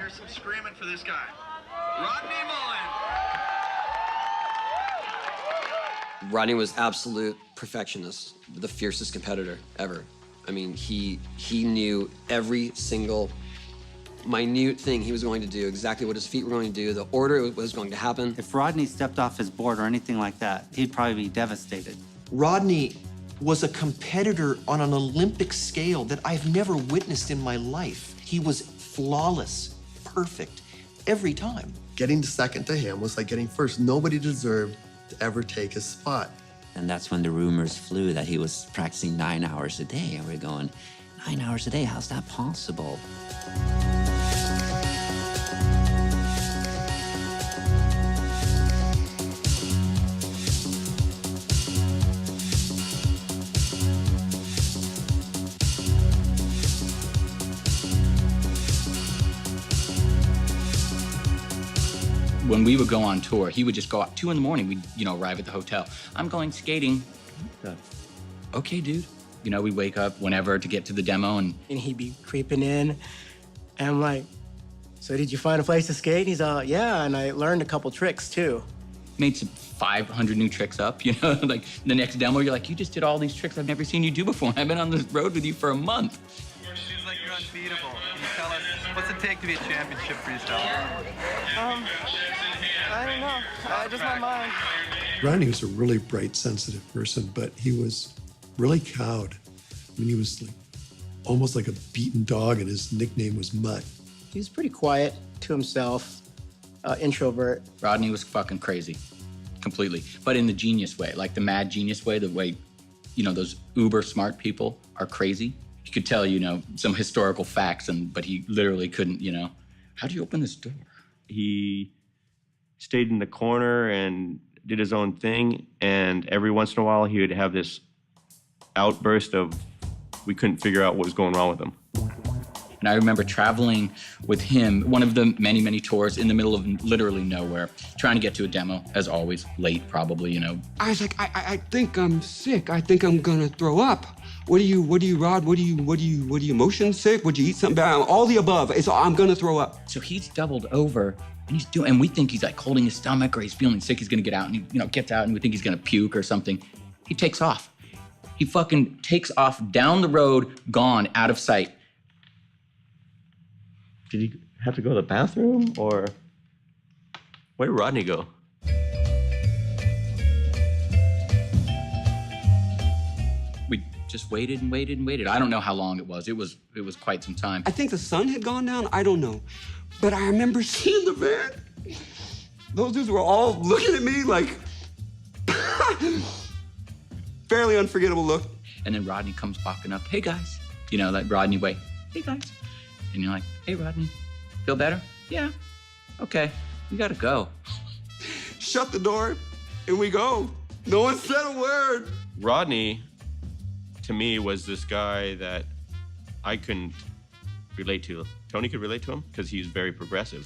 hear some screaming for this guy. Rodney Mullen. Rodney was absolute perfectionist, the fiercest competitor ever. I mean, he knew every single minute thing he was going to do, exactly what his feet were going to do, the order it was going to happen. If Rodney stepped off his board or anything like that, he'd probably be devastated. Rodney was a competitor on an Olympic scale that I've never witnessed in my life. He was flawless, perfect, every time. Getting to second to him was like getting first. Nobody deserved to ever take his spot. And that's when the rumors flew that he was practicing 9 hours a day. And we're going, 9 hours a day, how's that possible? When we would go on tour, he would just go out 2 in the morning. We'd, arrive at the hotel. I'm going skating. Okay, dude. We'd wake up whenever to get to the demo and he'd be creeping in. And I'm like, so did you find a place to skate? He's all, yeah. And I learned a couple tricks too. made some 500 new tricks up, like the next demo, you're like, you just did all these tricks I've never seen you do before. I've been on the road with you for a month. Seems like you're unbeatable. Can you tell us, what's it take to be a championship freestyle? I don't know, just my mind. Rodney was a really bright, sensitive person, but he was really cowed. I mean, he was almost like a beaten dog, and his nickname was Mutt. He was pretty quiet to himself, introvert. Rodney was fucking crazy, completely. But in the genius way, like the mad genius way, the way, those uber smart people are crazy. He could tell, some historical facts, but he literally couldn't, how do you open this door? He stayed in the corner and did his own thing, and every once in a while he would have this outburst of, we couldn't figure out what was going wrong with him. And I remember traveling with him, one of the many, many tours in the middle of literally nowhere, trying to get to a demo, as always, late probably, I was like, I think I'm sick. I think I'm gonna throw up. What do you, Rod? What do you motion sick? Would you eat something bad? All the above. I'm gonna throw up. So he's doubled over, and we think he's like holding his stomach or he's feeling sick, he's gonna get out, and he, gets out, and we think he's gonna puke or something. He takes off. He fucking takes off down the road, gone, out of sight. Did he have to go to the bathroom, or where did Rodney go? We just waited and waited and waited. I don't know how long it was. It was quite some time. I think the sun had gone down. I don't know. But I remember seeing the van. Those dudes were all looking at me like, fairly unforgettable look. And then Rodney comes walking up. Hey, guys. That Rodney way. Hey, guys. And you're like, hey, Rodney, feel better? Yeah. Okay, we gotta go. Shut the door, and we go. No one said a word. Rodney, to me, was this guy that I couldn't relate to. Tony could relate to him because he's very progressive.